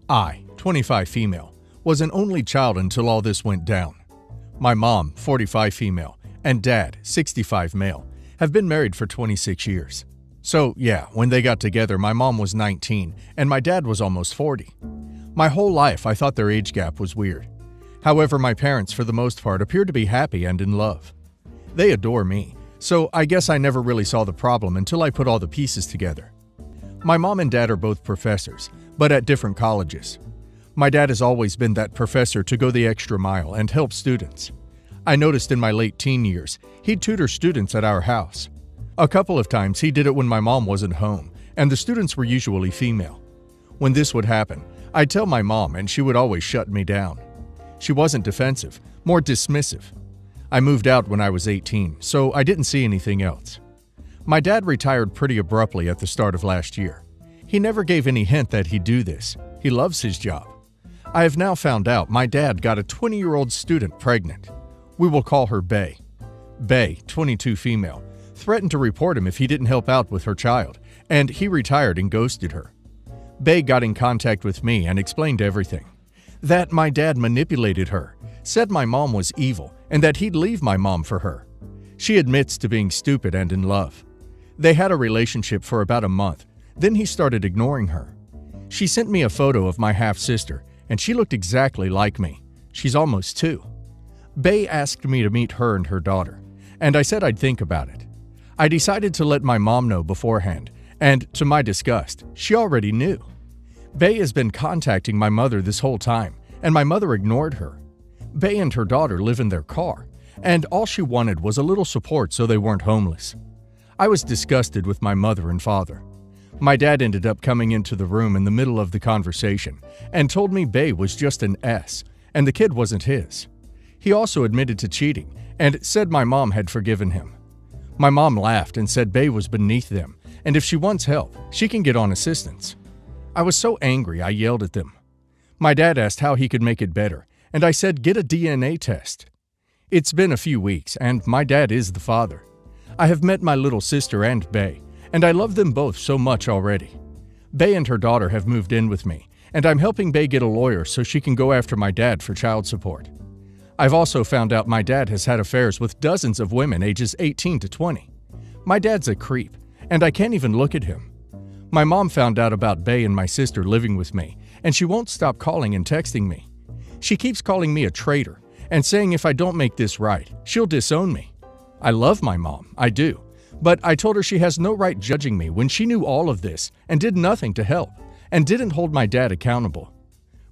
I, 25 female, was an only child until all this went down. My mom, 45 female, and dad, 65 male, have been married for 26 years. So yeah, when they got together, my mom was 19 and my dad was almost 40. My whole life I thought their age gap was weird. However, my parents for the most part appeared to be happy and in love. They adore me, so I guess I never really saw the problem until I put all the pieces together. My mom and dad are both professors, but at different colleges. My dad has always been that professor to go the extra mile and help students. I noticed in my late teen years, he'd tutor students at our house. A couple of times he did it when my mom wasn't home, and the students were usually female. When this would happen, I'd tell my mom and she would always shut me down. She wasn't defensive, more dismissive. I moved out when I was 18, so I didn't see anything else. My dad retired pretty abruptly at the start of last year. He never gave any hint that he'd do this. He loves his job. I have now found out my dad got a 20-year-old student pregnant. We will call her Bay. Bay, 22 female, threatened to report him if he didn't help out with her child, and he retired and ghosted her. Bay got in contact with me and explained everything. That my dad manipulated her, said my mom was evil, and that he'd leave my mom for her. She admits to being stupid and in love. They had a relationship for about a month, then he started ignoring her. She sent me a photo of my half-sister, and she looked exactly like me. She's almost 2. Bay asked me to meet her and her daughter, and I said I'd think about it. I decided to let my mom know beforehand, and to my disgust, she already knew. Bay has been contacting my mother this whole time, and my mother ignored her. Bay and her daughter live in their car, and all she wanted was a little support so they weren't homeless. I was disgusted with my mother and father. My dad ended up coming into the room in the middle of the conversation and told me Bay was just an S, and the kid wasn't his. He also admitted to cheating and said my mom had forgiven him. My mom laughed and said Bay was beneath them, and if she wants help, she can get on assistance. I was so angry I yelled at them. My dad asked how he could make it better, and I said get a DNA test. It's been a few weeks, and my dad is the father. I have met my little sister and Bay, and I love them both so much already. Bay and her daughter have moved in with me, and I'm helping Bay get a lawyer so she can go after my dad for child support. I've also found out my dad has had affairs with dozens of women ages 18 to 20. My dad's a creep, and I can't even look at him. My mom found out about Bay and my sister living with me, and she won't stop calling and texting me. She keeps calling me a traitor and saying if I don't make this right, she'll disown me. I love my mom, I do, but I told her she has no right judging me when she knew all of this and did nothing to help, and didn't hold my dad accountable.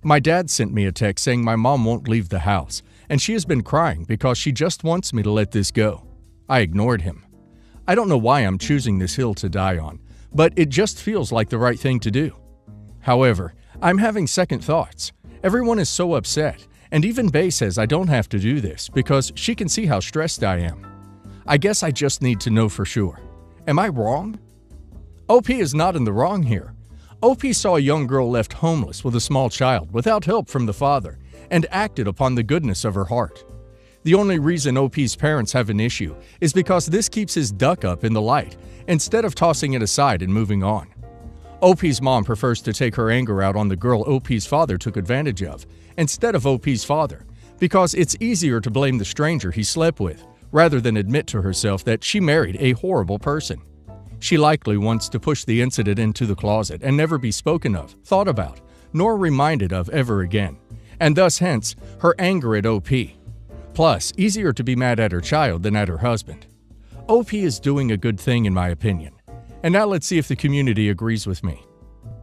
My dad sent me a text saying my mom won't leave the house, and she has been crying because she just wants me to let this go. I ignored him. I don't know why I'm choosing this hill to die on, but it just feels like the right thing to do. However, I'm having second thoughts. Everyone is so upset, and even Bay says I don't have to do this because she can see how stressed I am. I guess I just need to know for sure. Am I wrong? OP is not in the wrong here. OP saw a young girl left homeless with a small child without help from the father and acted upon the goodness of her heart. The only reason OP's parents have an issue is because this keeps his duck up in the light instead of tossing it aside and moving on. OP's mom prefers to take her anger out on the girl OP's father took advantage of instead of OP's father because it's easier to blame the stranger he slept with rather than admit to herself that she married a horrible person. She likely wants to push the incident into the closet and never be spoken of, thought about, nor reminded of ever again, and thus hence her anger at OP. Plus, easier to be mad at her child than at her husband. OP is doing a good thing in my opinion. And now let's see if the community agrees with me.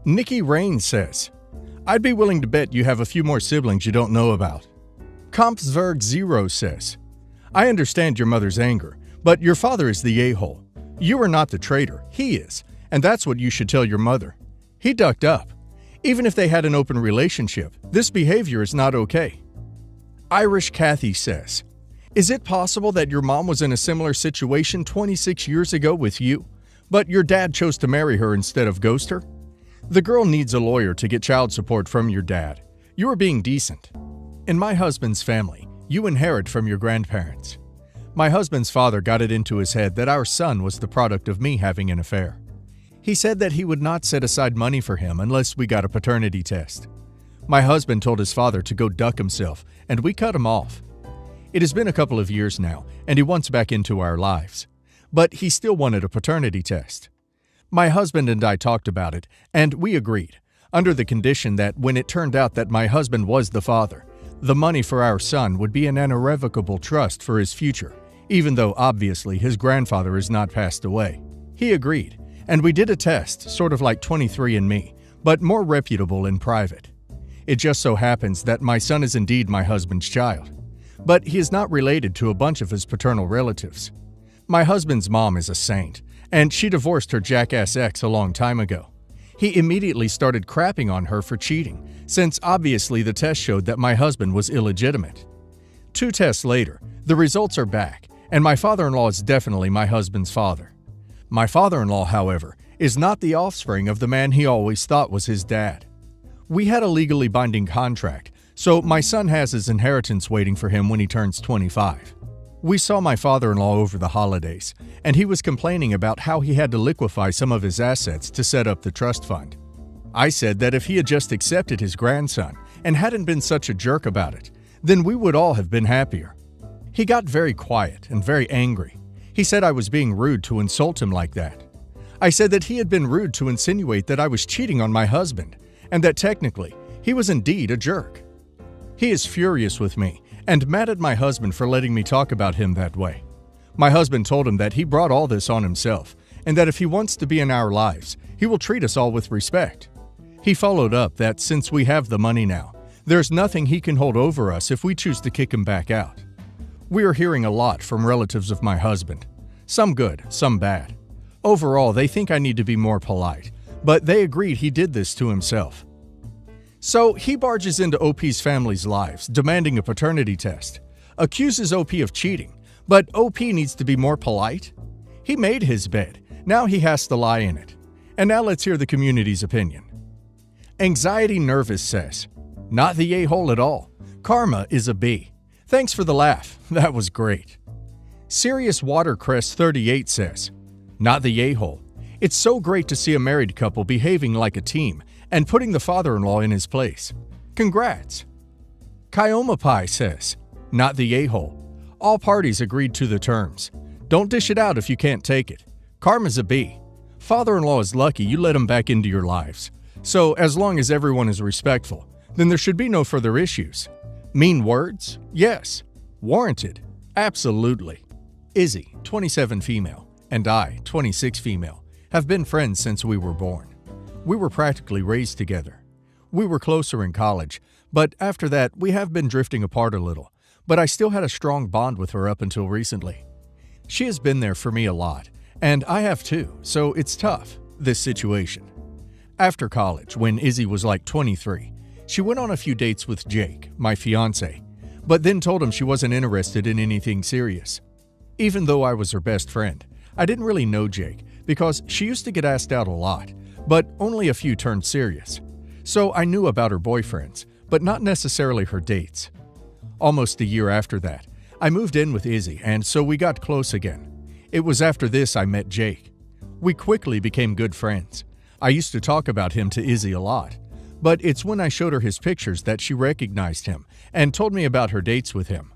Nikki Rain says, I'd be willing to bet you have a few more siblings you don't know about. Compsverg0 says, I understand your mother's anger, but your father is the a-hole. You are not the traitor, he is, and that's what you should tell your mother. He ducked up. Even if they had an open relationship, this behavior is not okay. Irish Kathy says, is it possible that your mom was in a similar situation 26 years ago with you, but your dad chose to marry her instead of ghost her? The girl needs a lawyer to get child support from your dad. You are being decent. In my husband's family, you inherit from your grandparents. My husband's father got it into his head that our son was the product of me having an affair. He said that he would not set aside money for him unless we got a paternity test. My husband told his father to go duck himself, and we cut him off. It has been a couple of years now, and he wants back into our lives. But he still wanted a paternity test. My husband and I talked about it, and we agreed, under the condition that when it turned out that my husband was the father, the money for our son would be in an irrevocable trust for his future, even though obviously his grandfather is not passed away. He agreed, and we did a test, sort of like 23andMe, but more reputable in private. It just so happens that my son is indeed my husband's child, but he is not related to a bunch of his paternal relatives. My husband's mom is a saint, and she divorced her jackass ex a long time ago. He immediately started crapping on her for cheating, since obviously the test showed that my husband was illegitimate. 2 tests later, the results are back, and my father-in-law is definitely my husband's father. My father-in-law, however, is not the offspring of the man he always thought was his dad. We had a legally binding contract, so my son has his inheritance waiting for him when he turns 25. We saw my father-in-law over the holidays, and he was complaining about how he had to liquefy some of his assets to set up the trust fund. I said that if he had just accepted his grandson and hadn't been such a jerk about it, then we would all have been happier. He got very quiet and very angry. He said I was being rude to insult him like that. I said that he had been rude to insinuate that I was cheating on my husband, and that technically, he was indeed a jerk. He is furious with me and mad at my husband for letting me talk about him that way. My husband told him that he brought all this on himself, and that if he wants to be in our lives, he will treat us all with respect. He followed up that since we have the money now, there's nothing he can hold over us if we choose to kick him back out. We are hearing a lot from relatives of my husband. Some good, some bad. Overall, they think I need to be more polite, but they agreed he did this to himself. So he barges into OP's family's lives, demanding a paternity test, accuses OP of cheating, but OP needs to be more polite? He made his bed, now he has to lie in it. And now let's hear the community's opinion. Anxiety Nervous says, "Not the a-hole at all. Karma is a B. Thanks for the laugh, that was great." Serious Watercrest 38 says, "Not the a-hole. It's so great to see a married couple behaving like a team and putting the father-in-law in his place. Congrats." Kioma Pie says, "Not the a-hole. All parties agreed to the terms. Don't dish it out if you can't take it. Karma's a B. Father-in-law is lucky you let him back into your lives. So as long as everyone is respectful, then there should be no further issues. Mean words? Yes. Warranted? Absolutely." Izzy, 27 female, and I, 26 female, have been friends since we were born. We were practically raised together. We were closer in college, but after that we have been drifting apart a little, but I still had a strong bond with her up until recently. She has been there for me a lot, and I have too, so it's tough, this situation. After college, when Izzy was like 23, she went on a few dates with Jake, my fiancé, but then told him she wasn't interested in anything serious. Even though I was her best friend, I didn't really know Jake because she used to get asked out a lot, but only a few turned serious. So I knew about her boyfriends, but not necessarily her dates. Almost a year after that, I moved in with Izzy, and so we got close again. It was after this I met Jake. We quickly became good friends. I used to talk about him to Izzy a lot, but it's when I showed her his pictures that she recognized him and told me about her dates with him.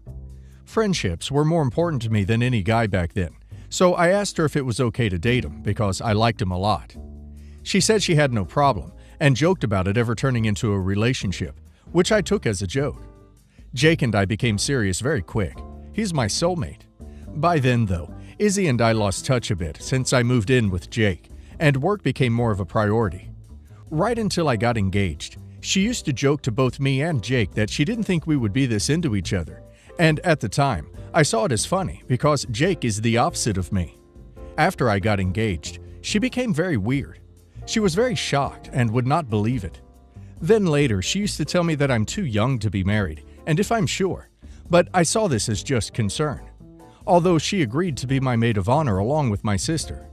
Friendships were more important to me than any guy back then, so I asked her if it was okay to date him because I liked him a lot. She said she had no problem and joked about it ever turning into a relationship, which I took as a joke. Jake and I became serious very quick. He's my soulmate. By then, though, Izzy and I lost touch a bit since I moved in with Jake, and work became more of a priority. Right until I got engaged, she used to joke to both me and Jake that she didn't think we would be this into each other, and at the time, I saw it as funny because Jake is the opposite of me. After I got engaged, she became very weird. She was very shocked and would not believe it. Then later, she used to tell me that I'm too young to be married, and if I'm sure, but I saw this as just concern, although she agreed to be my maid of honor along with my sister.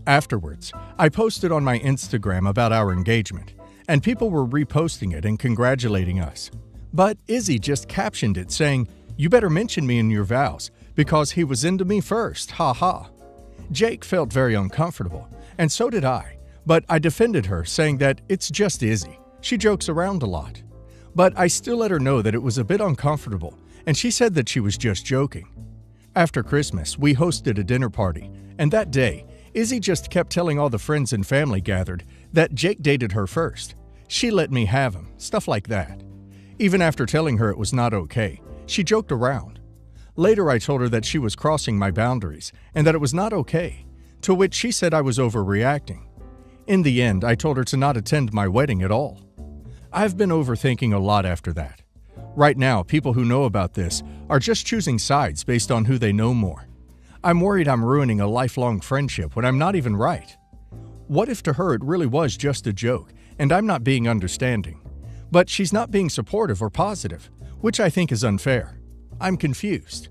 Afterwards, I posted on my Instagram about our engagement, and people were reposting it and congratulating us. But Izzy just captioned it saying, "You better mention me in your vows, because he was into me first, ha ha." Jake felt very uncomfortable, and so did I, but I defended her saying that it's just Izzy. She jokes around a lot. But I still let her know that it was a bit uncomfortable, and she said that she was just joking. After Christmas, we hosted a dinner party, and that day, Izzy just kept telling all the friends and family gathered that Jake dated her first. She let me have him, stuff like that. Even after telling her it was not okay, she joked around. Later, I told her that she was crossing my boundaries and that it was not okay, to which she said I was overreacting. In the end, I told her to not attend my wedding at all. I've been overthinking a lot after that. Right now, people who know about this are just choosing sides based on who they know more. I'm worried I'm ruining a lifelong friendship when I'm not even right. What if to her it really was just a joke and I'm not being understanding? But she's not being supportive or positive, which I think is unfair. I'm confused.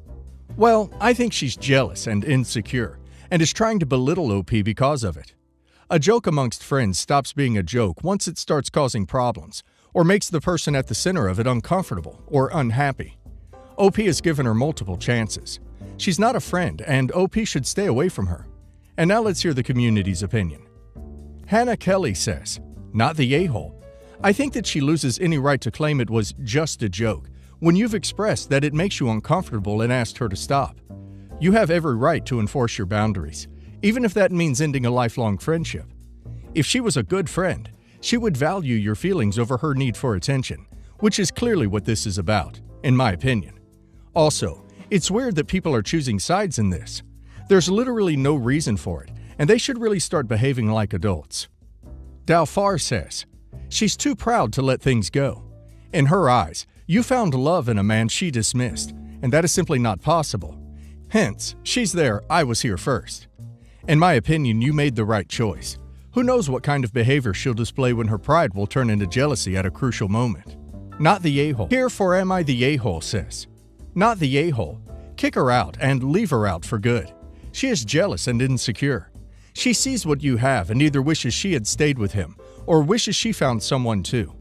Well, I think she's jealous and insecure and is trying to belittle OP because of it. A joke amongst friends stops being a joke once it starts causing problems or makes the person at the center of it uncomfortable or unhappy. OP has given her multiple chances. She's not a friend, and OP should stay away from her. And now let's hear the community's opinion. Hannah Kelly says, "Not the a-hole. I think that she loses any right to claim it was just a joke when you've expressed that it makes you uncomfortable and asked her to stop. You have every right to enforce your boundaries, even if that means ending a lifelong friendship. If she was a good friend, she would value your feelings over her need for attention, which is clearly what this is about, in my opinion. Also, it's weird that people are choosing sides in this. There's literally no reason for it, and they should really start behaving like adults." Dalfar says, "She's too proud to let things go. In her eyes, you found love in a man she dismissed, and that is simply not possible. Hence, she's there, I was here first. In my opinion, you made the right choice. Who knows what kind of behavior she'll display when her pride will turn into jealousy at a crucial moment." Not the a-hole. Here for Am I the a-hole says, "Not the a-hole. Kick her out and leave her out for good. She is jealous and insecure. She sees what you have and either wishes she had stayed with him or wishes she found someone too.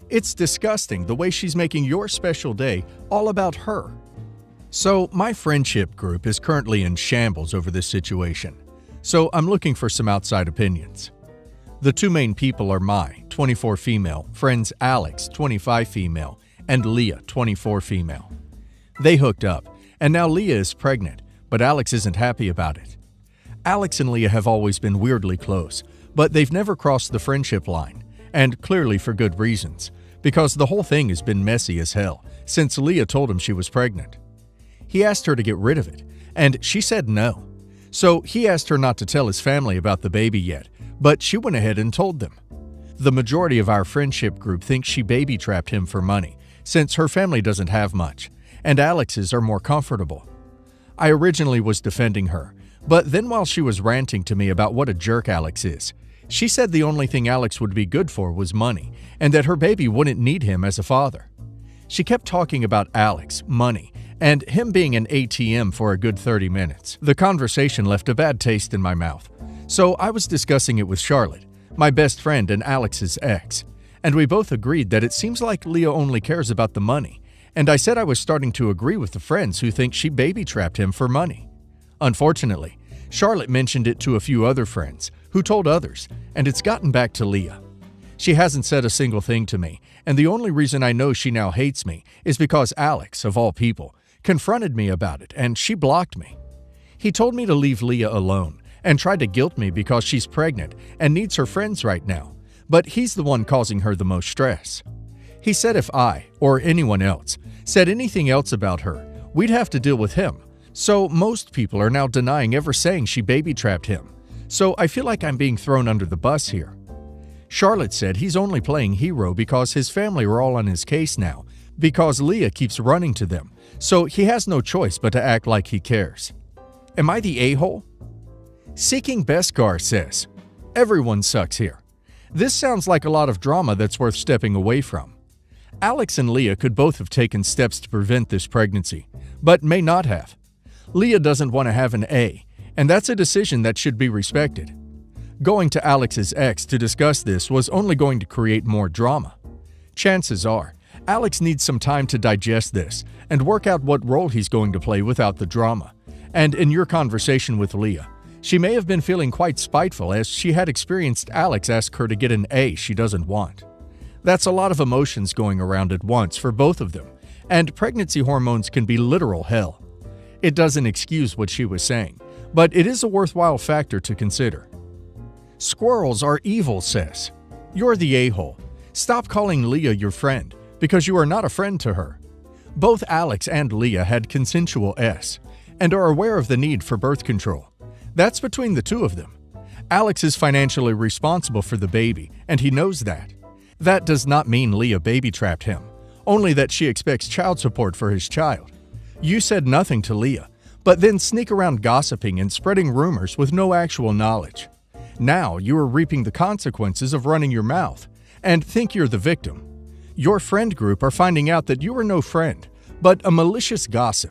It's disgusting the way she's making your special day all about her." So, my friendship group is currently in shambles over this situation, so I'm looking for some outside opinions. The two main people are my 24 female friends Alex, 25 female, and Leah, 24 female. They hooked up, and now Leah is pregnant, but Alex isn't happy about it. Alex and Leah have always been weirdly close, but they've never crossed the friendship line, and clearly for good reasons, because the whole thing has been messy as hell since Leah told him she was pregnant. He asked her to get rid of it, and she said no. So he asked her not to tell his family about the baby yet, but she went ahead and told them. The majority of our friendship group thinks she baby-trapped him for money, since her family doesn't have much, and Alex's are more comfortable. I originally was defending her, but then while she was ranting to me about what a jerk Alex is, she said the only thing Alex would be good for was money, and that her baby wouldn't need him as a father. She kept talking about Alex, money, and him being an ATM for a good 30 minutes. The conversation left a bad taste in my mouth, so I was discussing it with Charlotte, my best friend and Alex's ex, and we both agreed that it seems like Leah only cares about the money, and I said I was starting to agree with the friends who think she baby-trapped him for money. Unfortunately, Charlotte mentioned it to a few other friends, who told others, and it's gotten back to Leah. She hasn't said a single thing to me, and the only reason I know she now hates me is because Alex, of all people, confronted me about it, and she blocked me. He told me to leave Leah alone, and tried to guilt me because she's pregnant and needs her friends right now, but he's the one causing her the most stress. He said if I, or anyone else, said anything else about her, we'd have to deal with him, so most people are now denying ever saying she baby-trapped him, so I feel like I'm being thrown under the bus here. Charlotte said he's only playing hero because his family are all on his case now, because Leah keeps running to them, so he has no choice but to act like he cares. Am I the a-hole? Seeking Beskar says, "Everyone sucks here. This sounds like a lot of drama that's worth stepping away from. Alex and Leah could both have taken steps to prevent this pregnancy, but may not have. Leah doesn't want to have an A, and that's a decision that should be respected. Going to Alex's ex to discuss this was only going to create more drama. Chances are, Alex needs some time to digest this and work out what role he's going to play without the drama. And in your conversation with Leah, she may have been feeling quite spiteful as she had experienced Alex ask her to get an A she doesn't want. That's a lot of emotions going around at once for both of them, and pregnancy hormones can be literal hell. It doesn't excuse what she was saying, but it is a worthwhile factor to consider. Squirrels are evil, sis. You're the a-hole. Stop calling Leah your friend, because you are not a friend to her. Both Alex and Leah had consensual S, and are aware of the need for birth control. That's between the two of them. Alex is financially responsible for the baby, and he knows that. That does not mean Leah baby-trapped him, only that she expects child support for his child. You said nothing to Leah, but then sneak around gossiping and spreading rumors with no actual knowledge. Now you are reaping the consequences of running your mouth, and think you're the victim. Your friend group are finding out that you are no friend, but a malicious gossip.